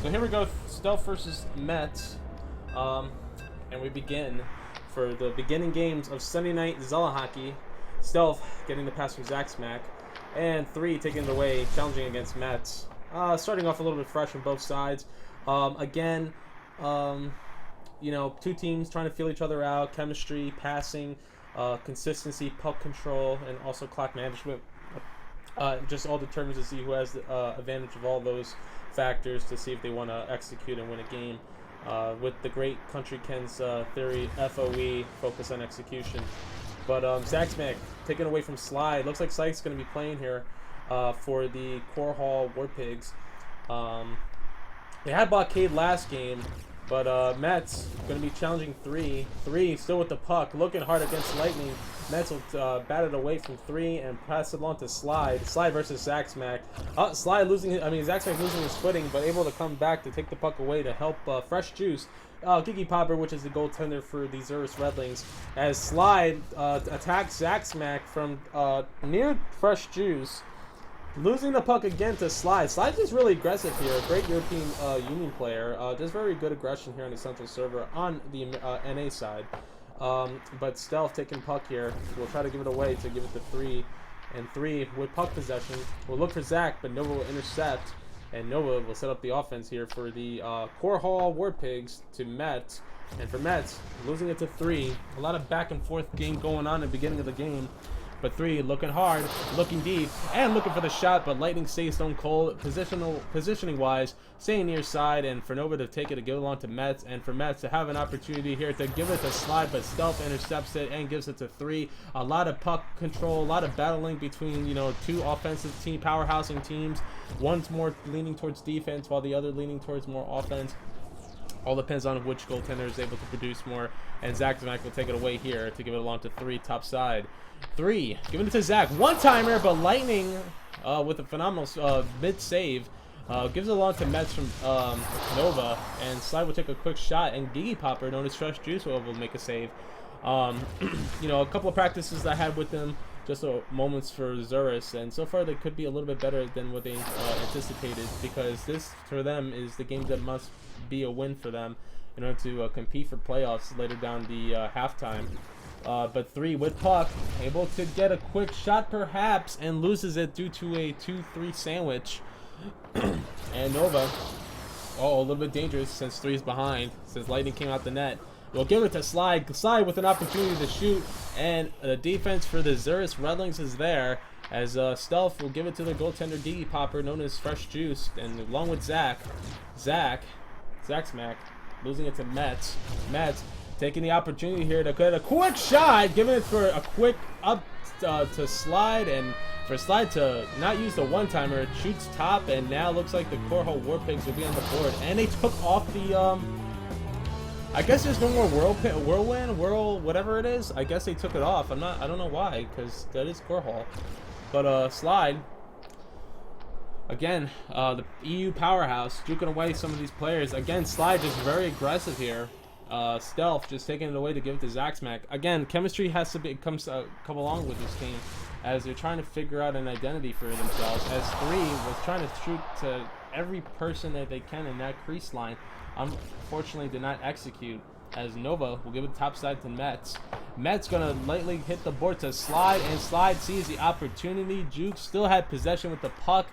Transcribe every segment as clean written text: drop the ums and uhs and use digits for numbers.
So here we go, Stealth versus Mets, and we begin for the beginning games of Sunday night Zealot hockey. Stealth getting the pass from Zach Smack, and 3 taking it away, challenging against Mets. Starting off a little bit fresh on both sides. Again, two teams trying to feel each other out, chemistry, passing, consistency, puck control, and also clock management. Just all determines to see who has the advantage of all those factors to see if they want to execute and win a game. With the great Country Ken's theory, FOE, focus on execution. But Zach Smack taken away from Slide. Looks like Sykes going to be playing here for the Korhal War Pigs. They had blockade last game, but Mets going to be challenging 3. 3 still with the puck, looking hard against Lightning. Mets will bat it away from 3 and pass it along to Slide. Slide versus Zach Smack. Slide losing, Zach Smack losing his footing, but able to come back to take the puck away to help Fresh Juice. Gigi Popper, which is the goaltender for the Zerus Redlings, as Slide attacks Zach Smack from near Fresh Juice. Losing the puck again to Slide. Slide is really aggressive here. Great European Union player. Just very good aggression here on the central server on the NA side. But Stealth taking puck here. We'll try to give it away to give it to 3. And 3 with puck possession. We'll look for Zach, but Nova will intercept. And Nova will set up the offense here for the Korhal War Pigs to Mets. And for Mets, losing it to 3. A lot of back and forth game going on at the beginning of the game. But 3 looking hard, looking deep, and looking for the shot, but Lightning stays stone cold, positioning-wise, staying near side, and for Nova to take it to give it along to Mets, and for Mets to have an opportunity here to give it to Slide, but Stealth intercepts it and gives it to 3. A lot of puck control, a lot of battling between, two offensive team, powerhousing teams. One's more leaning towards defense, while the other leaning towards more offense. All depends on which goaltender is able to produce more. And Zach Smack will take it away here to give it along to 3, top side. 3, giving it to Zach. One-timer, but Lightning, with a phenomenal mid-save, gives it along to Mets from Nova. And Slide will take a quick shot. And Gigi Popper, known as Fresh Juice, will make a save. A couple of practices I had with them. Just moments for Zerus, and so far they could be a little bit better than what they anticipated, because this for them is the game that must be a win for them in order to compete for playoffs later down the halftime. But 3 with puck, able to get a quick shot perhaps, and loses it due to a 2-3 sandwich. And Nova, a little bit dangerous since 3 is behind, since Lightning came out the net. We'll give it to Slide. Slide with an opportunity to shoot, and the defense for the Zerus Redlings is there, as Stealth will give it to the goaltender Gigi Popper, known as Fresh Juice, and along with Zach Smack, losing it to Mets. Mets taking the opportunity here to get a quick shot, giving it for a quick up to Slide, and for Slide to not use the one-timer, it shoots top, and now looks like the Korhal War Pigs will be on the board, and they took off the I guess there's no more whirlwind, whatever it is. I guess they took it off. I don't know why, because that is Korhal. But Slide, again, the EU powerhouse, juking away some of these players. Again, Slide just very aggressive here. Stealth just taking it away to give it to Zach Smack. Again, chemistry has to come along with this team, as they're trying to figure out an identity for themselves. As 3 was trying to shoot to every person that they can in that crease line. Unfortunately did not execute, as Nova will give it top side to Mets. Mets gonna lightly hit the board to Slide, and Slide sees the opportunity. Juke still had possession with the puck,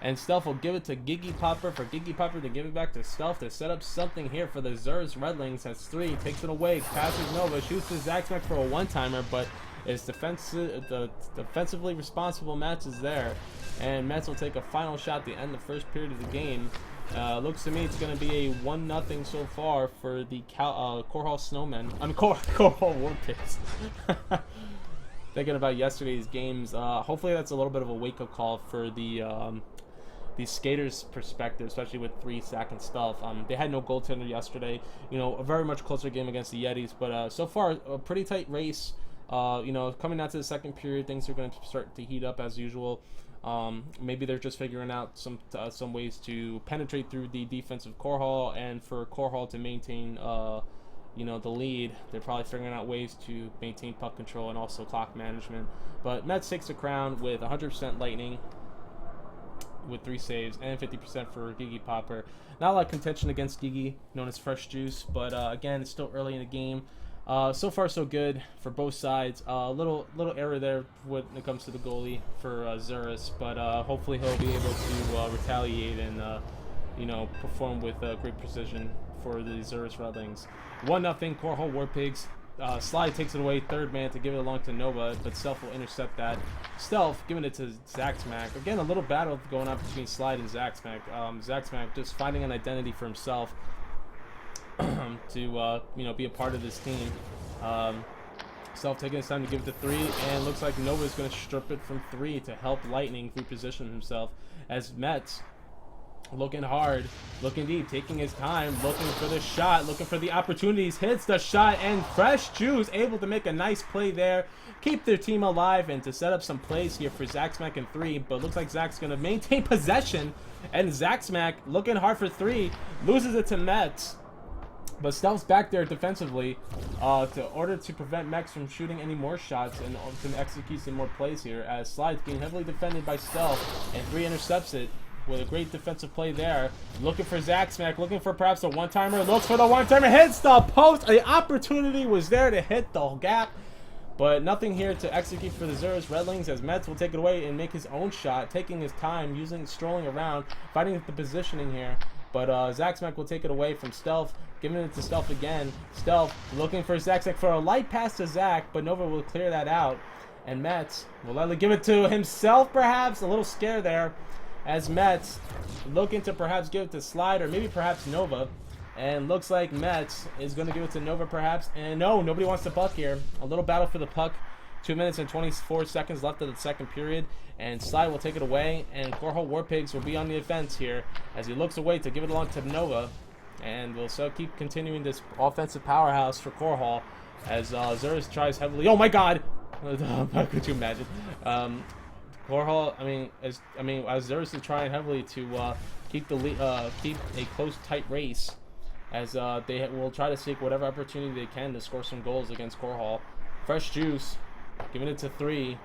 and Stealth will give it to Gigi Popper for Gigi Popper to give it back to Stealth to set up something here for the Zerus Redlings, as 3 takes it away, passes Nova, shoots to Zach Smack for a one-timer, but it's the defensively responsible Mets is there, and Mets will take a final shot to end the first period of the game. Looks to me it's going to be a 1-0 so far for the Korhal Snowmen. Korhal War Pigs. Thinking about yesterday's games, hopefully that's a little bit of a wake-up call for the skaters' perspective, especially with 3 Sack and Stealth. They had no goaltender yesterday. A very much closer game against the Yetis, but so far a pretty tight race. Coming out to the second period, things are going to start to heat up as usual. Maybe they're just figuring out some ways to penetrate through the defense of Korhal, and for Korhal to maintain the lead, they're probably figuring out ways to maintain puck control and also clock management. But Mets takes the crown with 100% Lightning. with 3 saves and 50% for Gigi Popper. Not a lot of contention against Gigi, known as Fresh Juice, but again, it's still early in the game. So far, so good for both sides. Little error there when it comes to the goalie for Zerus, but hopefully he'll be able to retaliate and perform with great precision for the Zerus Redlings. 1-0 Korhal War Pigs. Slide takes it away, third man to give it along to Nova, but Stealth will intercept that. Stealth giving it to Zaxmac. Again, a little battle going on between Slide and Zaxmac. Zaxmac just finding an identity for himself to be a part of this team. Stealth taking his time to give it to 3, and looks like Nova is going to strip it from 3 to help Lightning reposition himself, as Mets looking hard, looking deep, taking his time, looking for the shot, looking for the opportunities, hits the shot, and Fresh Juice able to make a nice play there, keep their team alive, and to set up some plays here for Zaxmac in 3, but looks like Zach's going to maintain possession, and Zaxmac looking hard for 3, loses it to Mets, but Stealth's back there defensively to order to prevent Mex from shooting any more shots and to execute some more plays here, as Slide's being heavily defended by Stealth, and 3 intercepts it with a great defensive play there. Looking for Zaxmac, looking for perhaps a one-timer, looks for the one-timer, hits the post. The opportunity was there to hit the gap, but nothing here to execute for the Zerus Redlings, as Mets will take it away and make his own shot, taking his time, strolling around, fighting with the positioning here. But Zaxmac will take it away from Stealth, giving it to Stealth again. Stealth looking for Zaxmac for a light pass to Zach, but Nova will clear that out. And Mets will likely give it to himself, perhaps. A little scare there, as Mets looking to perhaps give it to Slide or maybe perhaps Nova. And looks like Mets is going to give it to Nova perhaps. And no, nobody wants the puck here. A little battle for the puck. 2 minutes and 24 seconds left of the second period. And Slide will take it away. And Korhal War Pigs will be on the offense here as he looks away to give it along to Nova. And we'll so keep continuing this offensive powerhouse for Korhal as Zerus tries heavily. Oh my God! Could you imagine? Korhal, as Zerus is trying heavily to keep a close, tight race, as they will try to seek whatever opportunity they can to score some goals against Korhal. Fresh Juice, giving it to 3,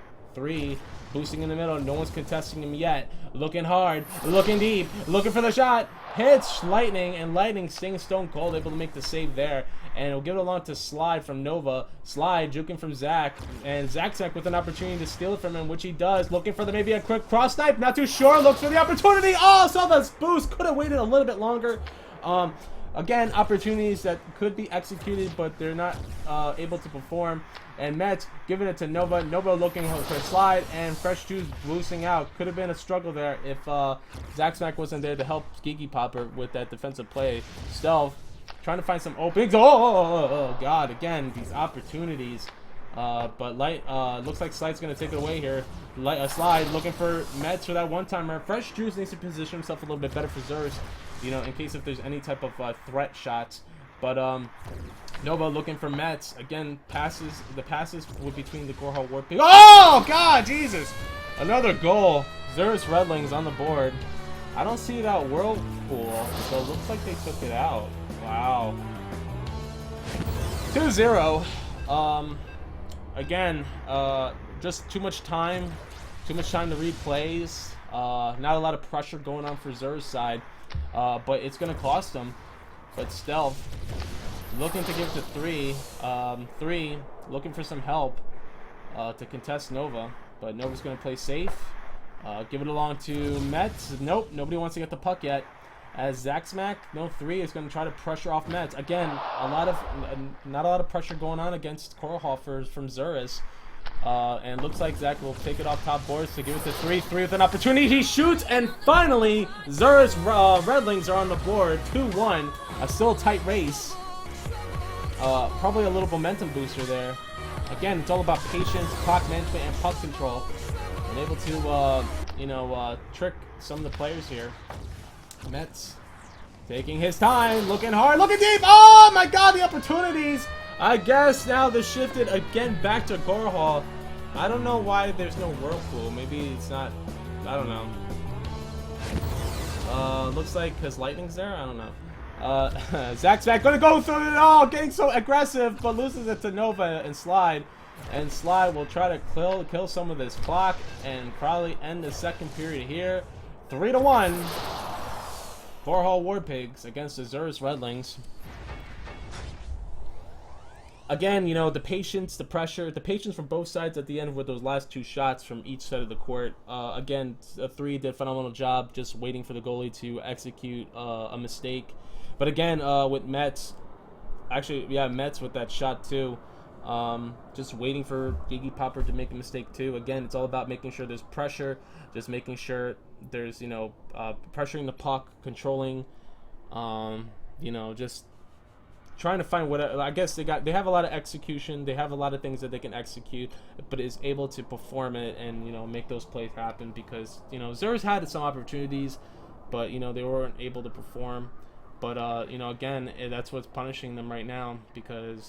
boosting in the middle. No one's contesting him yet. Looking hard, looking deep, looking for the shot. Hits Lightning, and Lightning staying stone cold, able to make the save there. And we'll give it along to Slide from Nova. Slide juking from Zach, and Zach with an opportunity to steal it from him, which he does. Looking for maybe a quick cross knife, not too sure. Looks for the opportunity. Oh, saw the boost. Could have waited a little bit longer. Again, opportunities that could be executed, but they're not able to perform. And Mets giving it to Nova. Nova looking for Slide, and Fresh Juice boosting out. Could have been a struggle there if Zaxmac wasn't there to help Gigi Popper with that defensive play. Stealth trying to find some openings. Oh God! Again, these opportunities. But looks like Slide's going to take it away here. Slide looking for Mets for that one-timer. Fresh Juice needs to position himself a little bit better for Zerus, in case if there's any type of threat shots. But Nova looking for Mets. Again, the passes were between the Korhal War Pig. Oh, God, Jesus! Another goal. Zerus Redlings on the board. I don't see that Whirlpool, so it looks like they took it out. Wow. 2-0. Again, just too much time to read plays. Not a lot of pressure going on for Zerus' side, but it's going to cost them. But Stealth looking to give to 3, looking for some help to contest Nova, but Nova's going to play safe. Give it along to Mets. Nope, nobody wants to get the puck yet. As Zaxmac, 3 is going to try to pressure off Mets. Again, not a lot of pressure going on against Korhal from Zerus. And looks like Zach will take it off top boards to give it to 3 with an opportunity. He shoots, and finally, Zerus Redlings are on the board. 2-1. A still tight race. Probably a little momentum booster there. Again, it's all about patience, clock management, and puck control. And able to, trick some of the players here. Mets taking his time, looking hard, looking deep. Oh my God, the opportunities. I guess now they're shifted again back to Korhal. I don't know why there's no Whirlpool. Maybe it's not. I don't know. Looks like because Lightning's there. I don't know. Zach's back, gonna go through it all, getting so aggressive, but loses it to Nova and Slide. And Slide will try to kill some of this clock and probably end the second period here. 3-1. Korhal War Pigs against the Zerus Redlings. Again, you know, the patience, the pressure, the patience from both sides at the end with those last 2 shots from each side of the court. Again, 3 did a phenomenal job just waiting for the goalie to execute a mistake. But again, with Mets, actually, yeah, Mets with that shot too. Just waiting for Gigi Popper to make a mistake too. Again, it's all about making sure there's pressure, just making sure there's, you know, pressuring the puck, controlling, you know, just trying to find what I guess they have a lot of execution. They have a lot of things that they can execute, but is able to perform it and, you know, make those plays happen because, you know, Zerus had some opportunities, but, you know, they weren't able to perform. But you know, again, that's what's punishing them right now because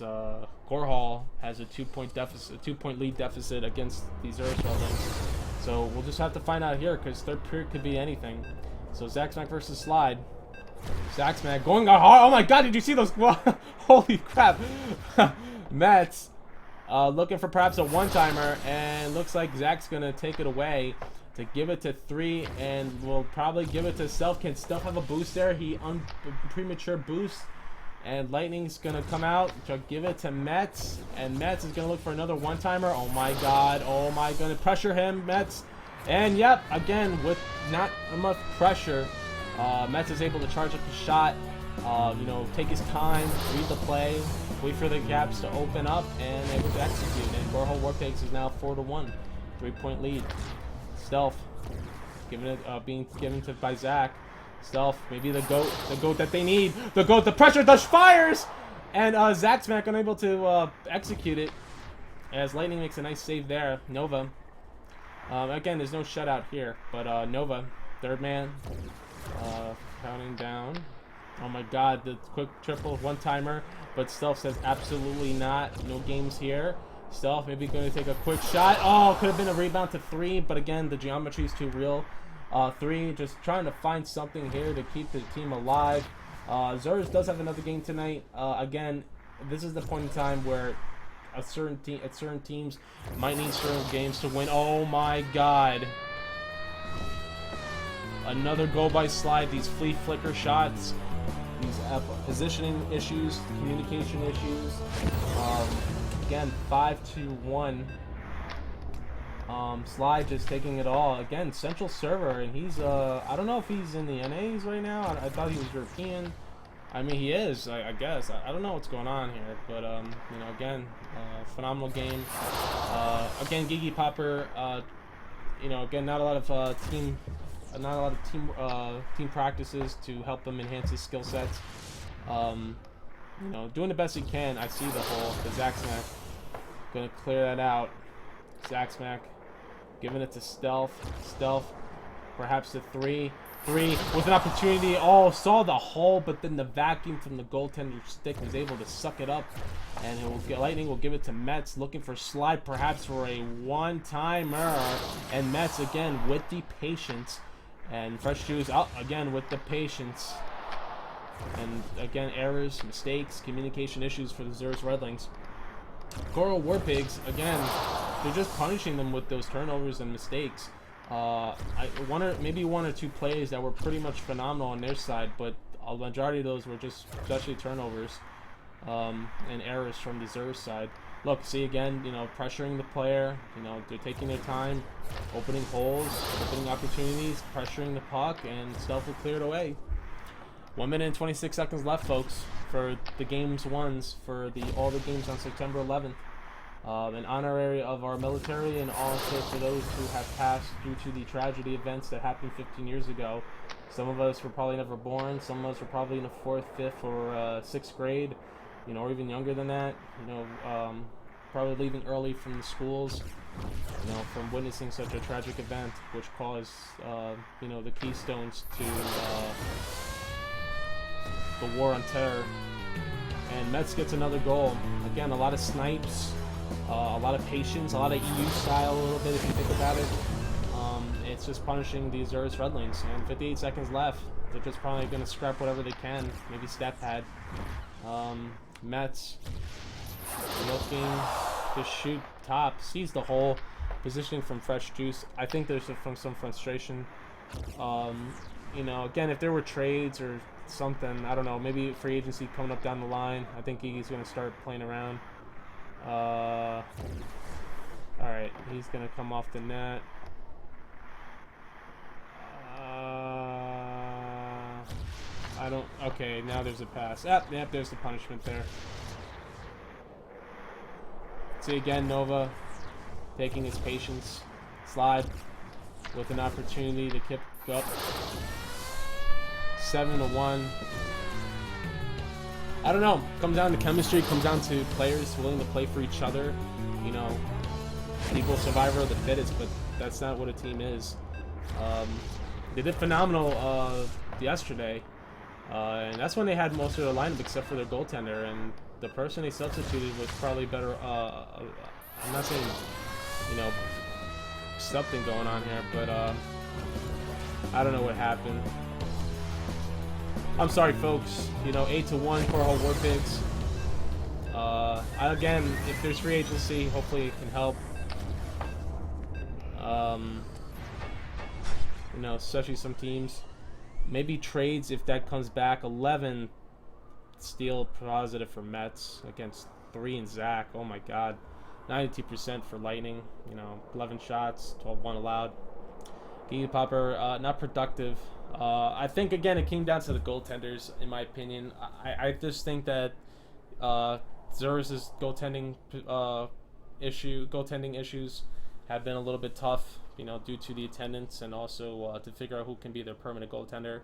Korhal has a 2-point deficit, 2-point lead deficit against these Zerus Redlings. So we'll just have to find out here because third period could be anything. So Zaxmack versus Slide. Zaxmack going hard. Oh my God! Did you see those? Holy crap! Mets looking for perhaps a one-timer, and looks like Zach's gonna take it away to give it to 3, and we'll probably give it to Stealth. Can Stealth have a boost there? He premature boost, and Lightning's gonna come out to give it to Mets, and Mets is gonna look for another one-timer. Oh my God! Oh my goodness! Pressure him, Mets, and yep, again with not enough pressure. Mets is able to charge up the shot, you know, take his time, read the play, wait for the gaps to open up, and able to execute. And Korhal War Pigs is now 4-1, 3-point lead. Stealth, being given to by Zach. Stealth, maybe the goat that they need. The goat, the pressure, the fires, and Zaxmack unable to execute it. As Lightning makes a nice save there. Nova. Again, there's no shutout here, but Nova, third man. Counting down. Oh my God, the quick triple one-timer, but Stealth says absolutely not. No games here. Stealth maybe going to take a quick shot. Oh, could have been a rebound to 3, but again, the geometry is too real. 3, just trying to find something here to keep the team alive. Zerus does have another game tonight. Again, this is the point in time where certain teams might need certain games to win. Oh my God. Another goal by Slide. These flea flicker shots, these positioning issues, communication issues. Again, 5-1. Slide just taking it all. Again, central server, and he's I don't know if he's in the NAs right now. I thought he was European. I mean, he is, I guess. I don't know what's going on here, but you know, again, phenomenal game. Again, Gigi Popper. You know, again, not a lot of team practices to help them enhance his skill sets. You know, doing the best he can. I see the hole. The Zaxmack gonna clear that out. Zaxmack giving it to Stealth. Stealth, perhaps the 3 with an opportunity. Oh, saw the hole, but then the vacuum from the goaltender's stick was able to suck it up. And it will get, Lightning will give it to Mets, looking for Slide, perhaps for a one-timer. And Mets again with the patience. And Fresh Juice out again with the patience. And again, errors, mistakes, communication issues for the Zerus Redlings. Korhal War Pigs, again, they're just punishing them with those turnovers and mistakes. Maybe one or two plays that were pretty much phenomenal on their side, but a majority of those were just especially turnovers and errors from the Zerus side. Look, see again, you know, pressuring the player. You know, they're taking their time, opening holes, opening opportunities, pressuring the puck, and Stealth will clear it away. 1 minute and 26 seconds left, folks, for the games ones for all the games on September 11th. An honorary of our military, and also for those who have passed due to the tragedy events that happened 15 years ago. Some of us were probably never born. Some of us were probably in the 4th, 5th, or 6th grade, you know, or even younger than that. You know, probably leaving early from the schools, you know, from witnessing such a tragic event, which caused, you know, the keystones to the war on terror. And Mets gets another goal. Again, a lot of snipes, a lot of patience, a lot of EU style a little bit if you think about it. It's just punishing these Zerus Redlings. And 58 seconds left. They're just probably going to scrap whatever they can. Maybe stat pad. Mets looking to shoot top. Sees the hole. Positioning from Fresh Juice. I think there's some frustration You know, again, if there were trades or something, I don't know, maybe free agency coming up down the line, I think he's going to start playing around. All right, he's going to come off the net. I don't. Okay, now there's a pass. Yep, there's the punishment there. See again, Nova taking his patience. Slide with an opportunity to kick up. 7-1. I don't know. Comes down to chemistry. Comes down to players willing to play for each other. You know, equal survivor of the fittest, but that's not what a team is. They did phenomenal yesterday. And that's when they had most of their lineup except for their goaltender, and the person they substituted was probably better. I'm not saying, you know, something going on here, but I don't know what happened. I'm sorry, folks. You know, 8-1 Korhal War Pigs. Again, if there's free agency, hopefully it can help. You know, especially some teams. Maybe trades if that comes back. 11 steal positive for Mets against 3 and Zach. Oh my God, 92% for Lightning. You know, 11 shots, 12-1 allowed. Gigi Popper not productive. I think again it came down to the goaltenders in my opinion. I just think that Zerus's goaltending issues have been a little bit tough, you know, due to the attendance and also to figure out who can be their permanent goaltender.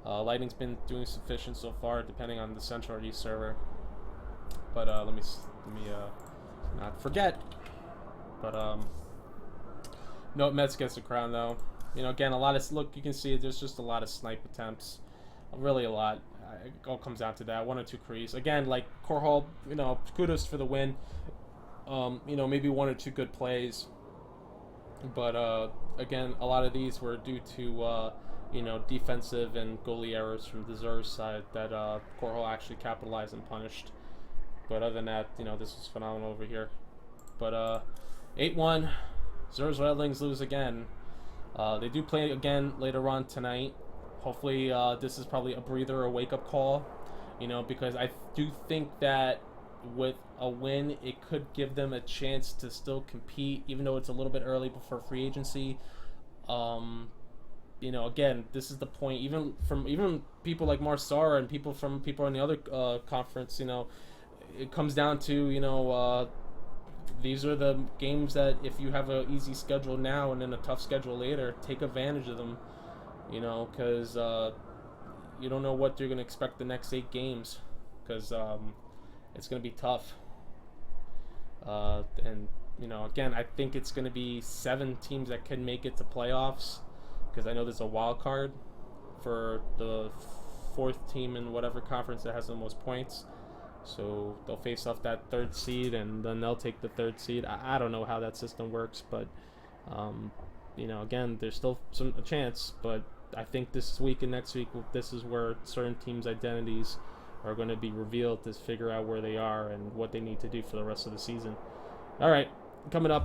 Lightning's been doing sufficient so far, depending on the central or east server. But let me not forget. But no, Mets gets the crown though. You know, again, a lot of look. You can see there's just a lot of snipe attempts, really a lot. It all comes down to that 1 or 2 crease. Again, like Korhal, you know, kudos for the win. You know, maybe 1 or 2 good plays. But again, a lot of these were due to you know, defensive and goalie errors from the Zerus side that Korhal actually capitalized and punished. But other than that, you know, this was phenomenal over here. But 8-1, Zerus Redlings lose again. They do play again later on tonight. Hopefully, this is probably a breather or a wake-up call. You know, because I do think that with a win, it could give them a chance to still compete, even though it's a little bit early before free agency. You know, again, this is the point. Even people like Marsara and people in the other conference, you know, it comes down to, you know, these are the games that if you have an easy schedule now and then a tough schedule later, take advantage of them. You know, because you don't know what you're going to expect the next 8 games, because it's going to be tough. And, you know, again, I think it's going to be 7 teams that can make it to playoffs, because I know there's a wild card for the 4th team in whatever conference that has the most points. So they'll face off that 3rd seed, and then they'll take the 3rd seed. I don't know how that system works, but, you know, again, there's still a chance, but I think this week and next week, this is where certain teams' identities are going to be revealed to figure out where they are and what they need to do for the rest of the season. All right, coming up.